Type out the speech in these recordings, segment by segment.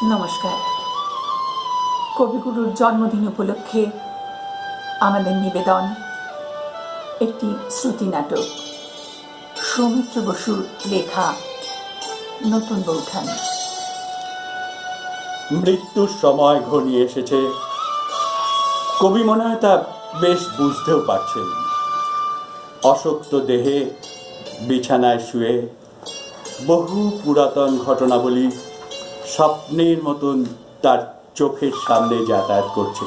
নমস্কার। কবিগুরুর জন্মদিন উপলক্ষে আমাদের নিবেদন একটি শ্রুতি নাটক, সৌমিত্র বসুর লেখা নতুন বৌঠান। মৃত্যুর সময় ঘনিয়ে এসেছে। কবি মনে হয় তা বেশ বুঝতেও পারছেন। অশক্ত দেহে বিছানায় শুয়ে বহু পুরাতন ঘটনাবলী স্বপ্নের মতন তার চোখের সামনে যাতায়াত করছে।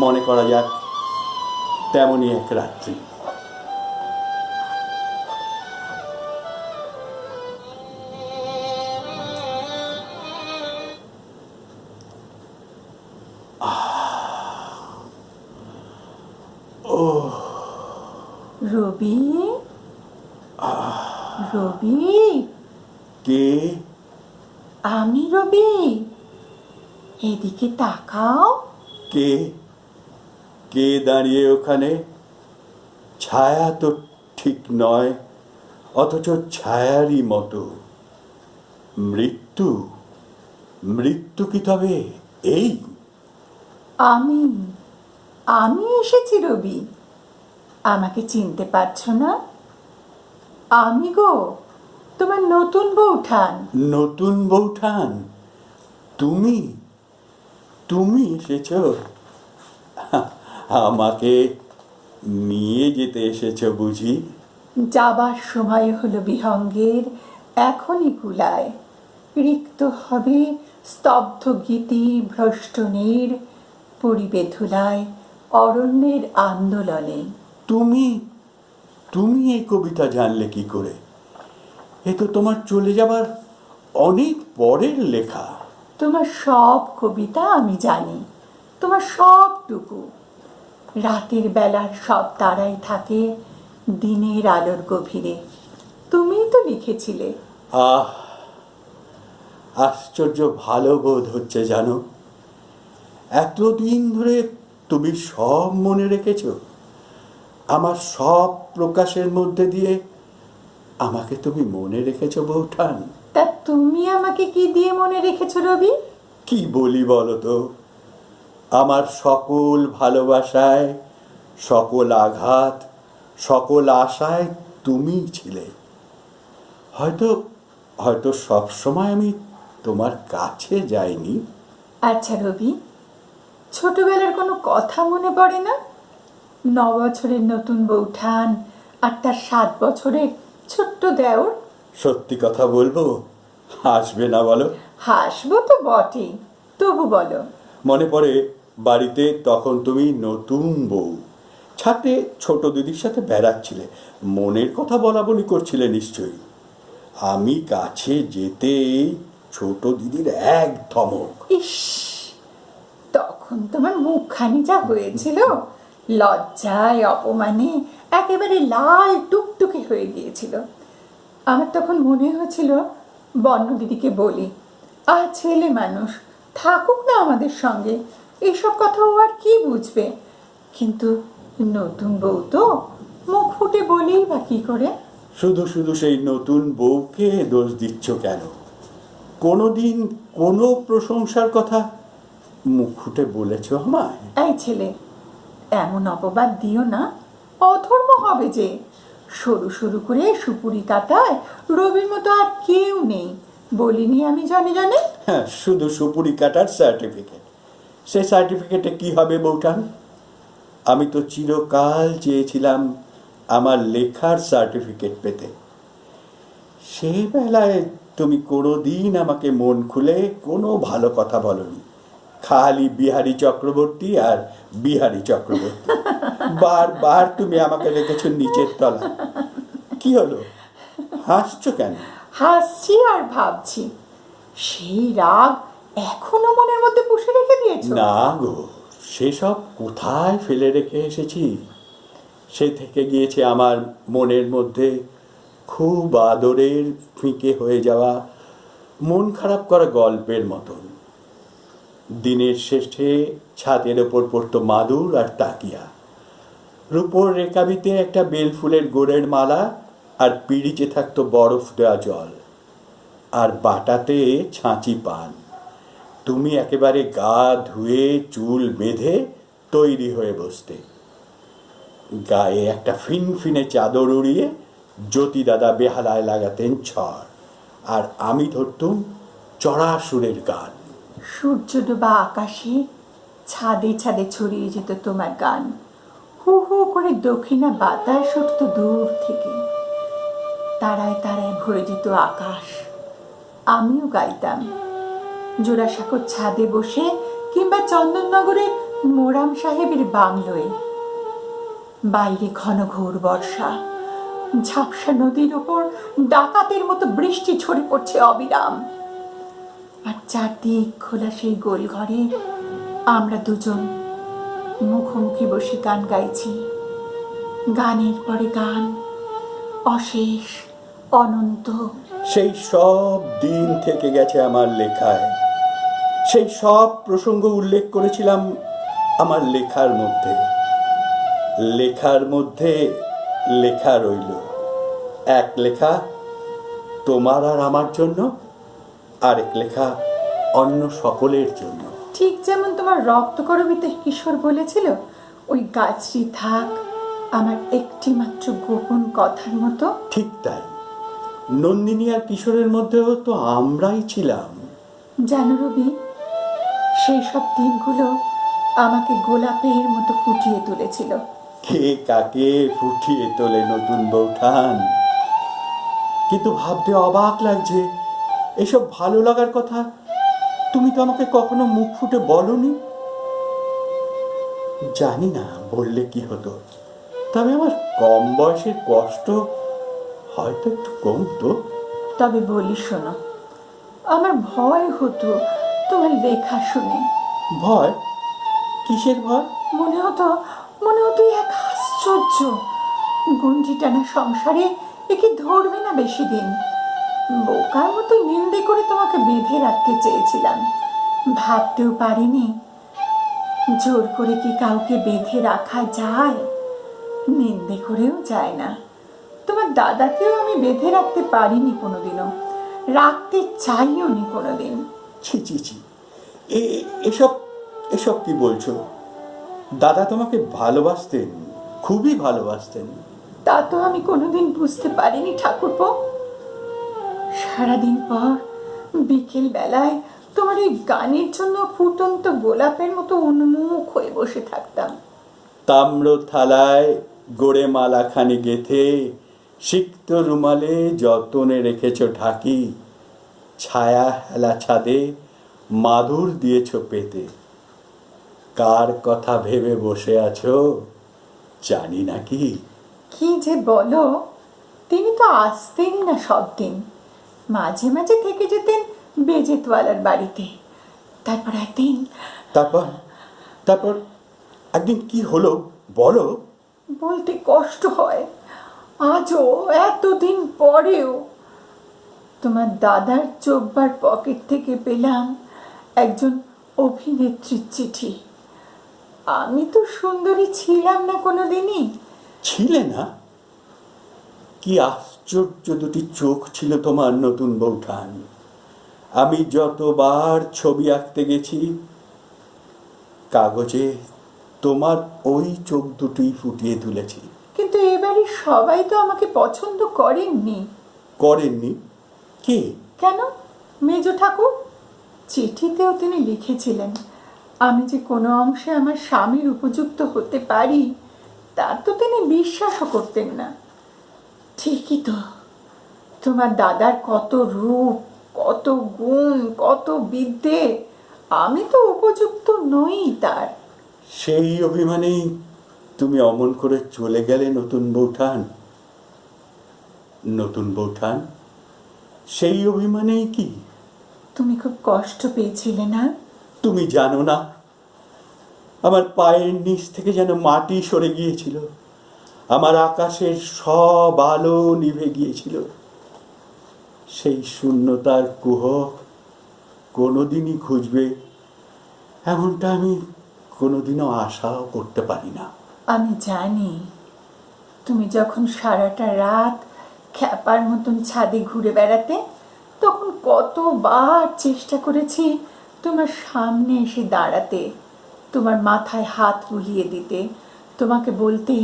মনে করা যাক তেমনই এক রাত্রি। রবি, রবি, কে? আমি রবি। এদিকে তাকাও। কে? কে দাঁড়িয়ে ওখানে? ছায়া তো ঠিক নয়, অথচ ছায়ারই মতো। মৃত্যু? মৃত্যু কি তবে এই? আমি আমি এসেছি রবি। আমাকে চিনতে পারছো না? আমি গো, তোমার নতুন বৌঠান। নতুন বৌঠান? তুমি? তুমি এসেছ? আমাকে নিয়ে যেতে এসেছ বুঝি? যাবার সময় হলো বিহঙ্গের, এখনই কুলায়। রিক্ত হবে স্তব্ধ গীতি ভ্রষ্টনীর, পরিবে ধুলায় অরণ্যের আন্দোলনে। তুমি তুমি এই কবিতা জানলে কি করে? এ তো তোমার চলে যাবার অনেক পরের লেখা। তোমার সব কবিতা আমি জানি, তোমার সবটুকু। রাতের বেলার সব তারাই থাকে দিনের আলোর গভীরে। তুমিই তো লিখেছিলে। আহ, আশ্চর্য ভালো বোধ হচ্ছে জানো। এতদিন ধরে তুমি সব মনে রেখেছ। আমার সব প্রকাশের মধ্যে দিয়ে আমাকে তুমি মনে রেখেছ বৌঠান। তা তুমি আমাকে কি দিয়ে মনে রেখেছো রবি? কি বলি বলো তো? আমার সকল ভালোবাসায়, সকল আঘাত, সকল আশায় তুমিই ছিলে। হয়তো হয়তো সবসময় আমি তোমার কাছে যাইনি। আচ্ছা রবি, ছোটবেলার কোনো কথা মনে পড়ে না? 9 বছরের নতুন বৌঠান আর তার 7 বছরের ছোট্ট দেওর। সত্যি কথা বলবো, হাসবে না বলো? হাসবো তো বটেই, তবু বলো। মনে পড়ে বাড়িতে তখন তুমি নতুন বউ, ছাদে ছোট দিদির সাথে বেড়াচ্ছিলে। মনের কথা বলা বলি করছিলে নিশ্চয়ই। আমি কাছে যেতেই ছোট দিদির এক ধমক। ইস, তখন তোমার মুখখানি যা হয়েছিল, লজ্জায় অপমানে একেবারে লাল টুকটুকে হয়ে গিয়েছিল। আমার তখন মনে হয়েছিল বন্য দিদিকে বলি, ছেলে মানুষ, থাকুক না আমাদের সঙ্গে, এইসব কথা ও আর কি বুঝবে। কিন্তু নতুন বউ তো, মুখ ফুটে বলেই বা কি করে? শুধু শুধু সেই নতুন বউকে দোষ দিচ্ছ কেন? কোনোদিন কোনো প্রশংসার কথা মুখ ফুটে বলেছ আমায়? এই ছেলে, এমন অপবাদ দিও না, অধর্ম হবে যে। সরু সরু করে সুপুরি কাটায় রবির মতো আর কেউ নেই বলিনি আমি জানে জানে। হ্যাঁ, শুধু সুপুরি কাটার সার্টিফিকেট। সে সার্টিফিকেটে কি হবে বৌঠান? আমি তো চিরকাল চেয়েছিলাম আমার লেখার সার্টিফিকেট পেতে। সে বেলায় তুমি কোনোদিন আমাকে মন খুলে কোনো ভালো কথা বলনি। খালি বিহারী চক্রবর্তী আর বিহারী চক্রবর্তী। বারবার তুমি আমাকে রেখেছো নিচের তলা। কি হলো, হাসছো কেন? হাসছি আর ভাবছি, সেই রাগ এখনো মনের মধ্যে পুষে রেখে দিয়েছো? না গো, সেসব কোথায় ফেলে রেখে এসেছি। সে থেকে গিয়েছে আমার মনের মধ্যে খুব আদরের ফিকে হয়ে যাওয়া মন খারাপ করা গল্পের মতন। দিনের শেষে ছাদের ওপর পড়তো মাদুর আর তাকিয়া। রূপোর রেকাবিতে একটা বেলফুলের গোড়ের মালা, আর পিড়িচে থাকতো বরফ দেওয়া জল, আর বাটাতে ছাঁচি পান। তুমি একেবারে গা ধুয়ে চুল বেঁধে তৈরি হয়ে বসতে, গায়ে একটা ফিনফিনে চাদর উড়িয়ে জ্যোতি দাদা বেহালায় লাগাতেন ছড়, আর আমি ধরতুম চড়া সুরের গান। সূর্য ডোবা আকাশে ছাদে ছাদে ছড়িয়ে যেত তোমার গান, হু হু করে দক্ষিণা বাতাস উঠত দূর থেকে, তারায় তারায় ভরে যেত আকাশ। আমিও গাইতাম জোড়াসাঁকোর ছাদে বসে, কিংবা চন্দননগরের মোরাম সাহেবের বাংলোয়। বাইরে ঘন ঘোর বর্ষা, ঝাপসা নদীর ওপর ডাকাতের মতো বৃষ্টি ঝরে পড়ছে অবিরাম, আর চারদিক খোলা সেই গোল ঘরে আমরা দুজন মুখোমুখি বসে গান গাইছি। গানের পরে গান, অশেষ, অনন্ত। সেই সব দিন থেকে গেছে আমার লেখায়, সেই সব প্রসঙ্গ উল্লেখ করেছিলাম আমার লেখার মধ্যে। লেখার মধ্যে লেখা রইল, এক লেখা তোমার আর আমার জন্য, আরেক লেখা অন্য সকলের জন্য। ঠিক যেমন তোমার রক্তকরবীতে কিশোর বলেছিল, ওই গাছটি থাক আমার একটি মাত্র গোপন কথার মতো। ঠিক তাই, নন্দিনী আর কিশোরের মধ্যেও তো আমরাই ছিলাম। জানো রবি, সেই সব দিনগুলো আমাকে গোলাপের মতো ফুটিয়ে তুলেছিল। কে কাকে ফুটিয়ে তোলে নতুন বৌঠান, কিন্তু ভাবতে অবাক লাগছে, এসব ভালো লাগার কথা তুমি তো আমাকে কখনো মুখ ফুটে বলনি। জানি না বললে কি হতো, তবে আমার কম বয়সের কষ্ট হয়তো একটু কমতো। তবে বলি শোনো, আমার ভয় হতো তোমার লেখা শুনে। ভয়? কিসের ভয়? মনে হতো এক আশ্চর্য গঞ্জি টানা সংসারে একে ধরবে না বেশি দিন। বোকার মতো নিন্দে করে তোমাকে বেঁধে রাখতে চেয়েছিলাম, ভাবতেও পারিনি জোর করে কি কাউকে বেঁধে রাখা যায়। নিন্দে করেও যায় না, তোমার দাদাকেও আমি বেঁধে রাখতে পারিনি কোনোদিনও, রাখতে চাইও নি কোনোদিন। ছি ছি ছি, এসব এসব কি বলছো? দাদা তোমাকে ভালোবাসতেন, খুবই ভালোবাসতেন। তা তো আমি কোনোদিন বুঝতে পারিনি ঠাকুরপো। সারাদিন পর বিকেল বেলায় তোমার এই গানের জন্য ফুটন্ত গোলাপের মতো উন্মুখ হয়ে বসে থাকতাম। তাম্র থালায় গোড়ে মালাখানি গেথে সিক্ত রুমালে যতনে রেখেছ ঢাকি, ছায়া হেলা ছাদে মাদুর দিয়েছ পেতে। কার কথা ভেবে বসে আছো জানি নাকি। কি যে বলো, তিনি তো আসতেনই না সব দিন, মাঝে মাঝে থেকে যেতেন বেজেতওয়ালার বাড়িতে। তারপর একদিন তারপর তারপর একদিন কি হলো বলো। বলতে কষ্ট হয়, আজও এতদিন পরেও। তোমার দাদার চোব্বার পকেট থেকে পেলাম একজন অভিনেত্রীর চিঠি। আমি তো সুন্দরী ছিলাম না কোনোদিনই। ছিলে না? কি আশ্চর্য দুটি চোখ ছিল তোমার নতুন বৌঠান। আমি যতবার ছবি আঁকতে গেছি, কাগজে তোমার ওই চোখ দুটি ফুটিয়ে তুলেছি। কিন্তু এবারে সবাই তো আমাকে পছন্দ করেননি। করেননি? কে? কেন? মেজ ঠাকুর। চিঠিতেও তিনি লিখেছিলেন আমি যে কোনো অংশে আমার স্বামীর উপযুক্ত হতে পারি, তার তো তিনি বিশ্বাসও করতেন না। ঠিকই তো, তোমার দাদার কত রূপ, কত গুণ, কত বিদ্যে, আমি তো উপযুক্ত নই তার। সেই অভিমানেই তুমি অমন করে চলে গেলে নতুন বৌঠান। নতুন বৌঠান, সেই অভিমানেই কি? তুমি খুব কষ্ট পেয়েছিলে না? তুমি জানো না, আমার পায়ের নিচ থেকে যেন মাটি সরে গিয়েছিল, আমার আকাশের সব আলো নিভে গিয়েছিল। সেই শূন্যতার কুহক কোনোদিনই খুঁজবে এমনটা আমি কোনোদিনও আশাও করতে পারি না। আমি জানি, তুমি যখন সারাটা রাত খ্যাপার মতন ছাদে ঘুরে বেড়াতে, তখন কতবার চেষ্টা করেছি তোমার সামনে এসে দাঁড়াতে, তোমার মাথায় হাত বুলিয়ে দিতে, তোমাকে বলতে,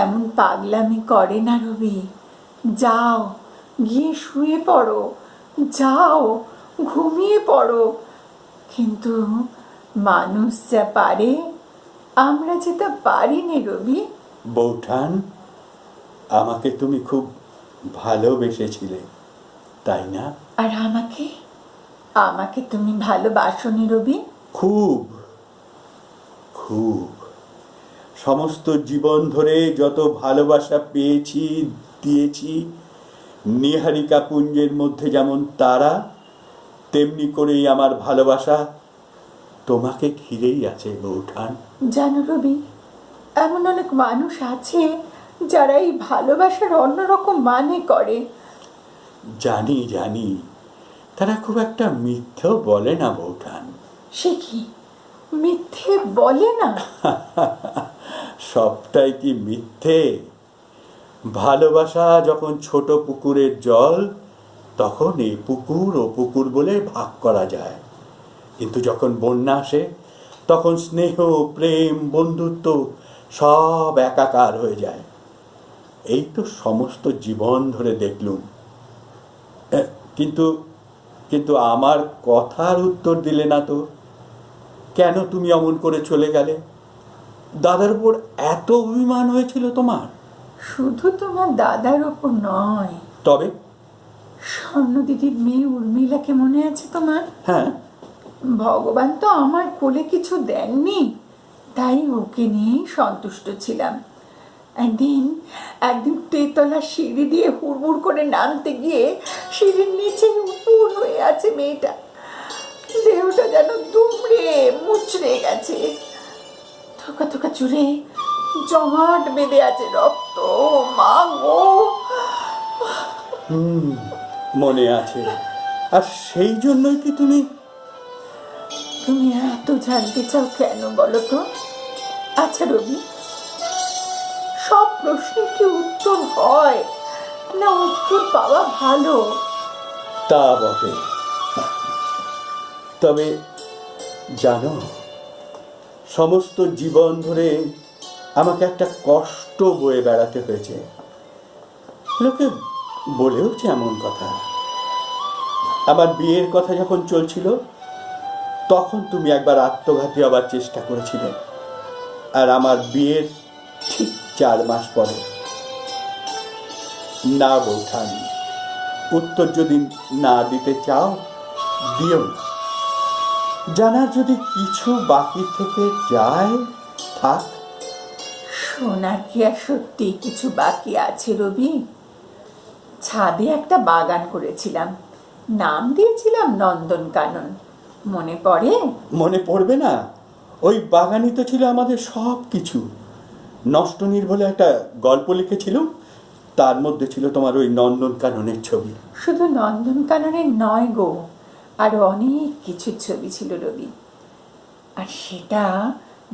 এমন পাগলামি করে না রবি, যাও গিয়ে শুয়ে পড়ো, যাও ঘুমিয়ে পড়ো। কিন্তু মানুষ যা পারে আমরা যে তা পারিনি রবি। বৌঠান, আমাকে তুমি খুব ভালোবেসেছিলে, তাই না? আর আমাকে আমাকে তুমি ভালোবাসনি রবি? খুব, খুব। সমস্ত জীবন ধরে যত ভালোবাসা পেয়েছি, দিয়েছি, নীহারিকা পুঞ্জের মধ্যে যেমন তারা, তেমনি করেই আমার ভালোবাসা তোমাকে ঘিরেই আছে বৌঠান। জানো রবি, এমন অনেক মানুষ আছে যারা এই ভালোবাসার অন্যরকম মানে করে। জানি জানি, তারা খুব একটা মিথ্যেও বলে না বৌঠান। সে কি মিথ্যে বলে না? সবটাই কি মিথ্যে? ভালোবাসা যখন ছোট পুকুরের জল, তখন এই পুকুর ও পুকুর বলে ভাগ করা যায়, কিন্তু যখন বন্যা আসে তখন স্নেহ, প্রেম, বন্ধুত্ব সব একাকার হয়ে যায়। এই তো সমস্ত জীবন ধরে দেখলুম। কিন্তু কিন্তু আমার কথার উত্তর দিলে না তো। কেন তুমি অমন করে চলে গেলে? দাদার উপর এত অভিমান হয়েছিল তোমার? শুধু তোমার দাদার ওপর নয়, তবে? স্বর্ণ দিদির মেয়ে উর্মিলাকে মনে আছে তোমার? হ্যাঁ। ভগবান তো আমার কোলে কিছু দেননি, তাই ওকে নিয়েই সন্তুষ্ট ছিলাম। একদিন একদিন তেতলা সিঁড়ি দিয়ে হুড়মুড় করে নামতে গিয়ে সিঁড়ির নিচে উপুর হয়ে আছে মেয়েটা, দেহটা যেন দুমড়ে মুচড়ে গেছে, থোকা থোকা চুলে জমাট বেঁধে আছে রক্ত। মা গো! মনে আছে। আর সেই জন্যই কি তুমি তুমি এত জানতে চাও কেন বলো তো? আচ্ছা রবি, সব প্রশ্নের কি উত্তর হয় না উত্তর পাওয়া ভালো? তা বটে। তবে জানো, সমস্ত জীবন ধরে আমাকে একটা কষ্ট বয়ে বেড়াতে হয়েছে। লোকে বলেওছে এমন কথা। আমার বিয়ের কথা যখন চলছিল, তখন তুমি একবার আত্মঘাতী হবার চেষ্টা করেছিলে, আর আমার বিয়ের ঠিক 4 মাস পরে। না বৌঠান, উত্তর যদি না দিতে চাও দিও না। জানার যদি কিছু বাকি থেকে যায়, থাক। শোনার কি আর সত্যি কিছু বাকি আছে রবি? ছাদে একটা বাগান করেছিলাম, নাম দিয়েছিলাম নন্দনকানন, মনে পড়ে? মনে পড়বে না? ওই বাগানই তো ছিল আমাদের সব কিছু। নষ্টনীর বলে একটা গল্প লিখেছিল, তার মধ্যে ছিল তোমার ওই নন্দনকাননের ছবি। শুধু নন্দনকাননের নয় গো, আরো অনেক কিছু ছবি ছিল রবি। আর সেটা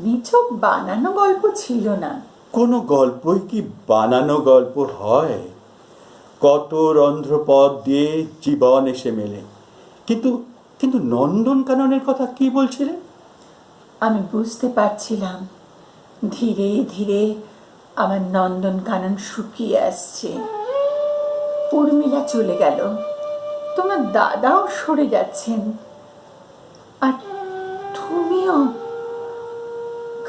নিছক বানানো গল্প ছিল না। কোনো গল্পই কি বানানো গল্প হয়? কত রন্ধ্রপথ দিয়ে জীবন এসে মেলে। কিন্তু কিন্তু নন্দনকাননের কথা কি বলছিলে? আমি বুঝতে পারছিলাম ধীরে ধীরে আমার নন্দনকানন শুকিয়ে আসছে। উর্মিলা চলে গেল, তোমার দাদাও সরে যাচ্ছেন, আর তুমিও।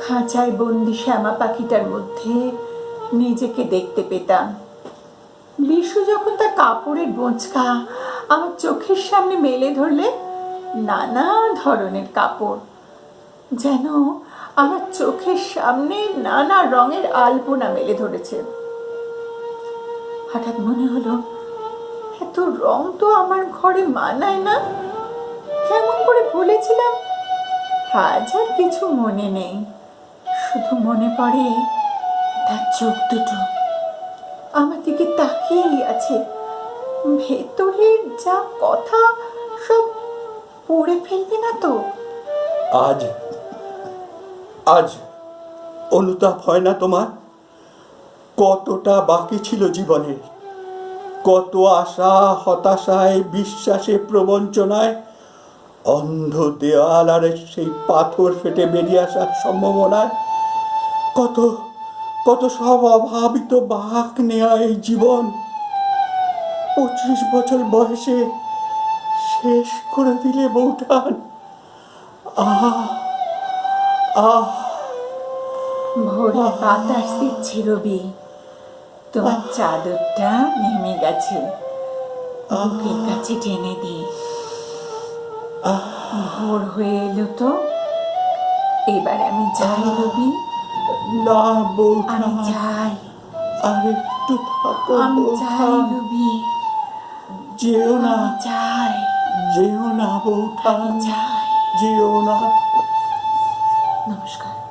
খাঁচায় বন্দি শ্যামা পাখিটার মধ্যে নিজেকে দেখতে পেতাম। বিশু যখন তার কাপড়ের বোঁচকা আমার চোখের সামনে মেলে ধরলে, নানা ধরনের কাপড় যেন আমার চোখের সামনে নানা রঙের আলপনা মেলে ধরেছে। হঠাৎ মনে হলো, এত রং তো আমার ঘরে মানায় না। কেমন করে বলেছিলাম, আজ আর কিছু মনে নেই, শুধু মনে পড়ে তার চোখ দুটো আমার দিকে তাকিয়েই আছে। ভেতরের যা কথা সব পড়ে ফেলবে না তো? আজ আজ অনুতাপ হয় না তোমার? কতটা বাকি ছিল জীবনের, কত আশা, হতাশায়, বিশ্বাসে, প্রবঞ্চনায় অন্ধ দেওয়াল আর সেই পাথর ফেটে বেরিয়ে আসার সম্ভাবনায় কত কত সব অভাবিত বাঁক নেয়া এই জীবন 25 বছর বয়সে শেষ করে দিলে বউঠান। আহ আহ ভোরে বাতাস দিচ্ছে রবি, তোমার চাদরটা নেমে গেছে, বুকের কাছে টেনে দিয়ে। ভোর হয়ে এলো তো, এবার আমি যাই রবি, না আমি বউঠান, যাই, আর একটু থাকো আমি যাই বউঠান। রবি, যেও না, আমি যাই, যেও না আমি বউঠান, যাই। যেও না। নমস্কার।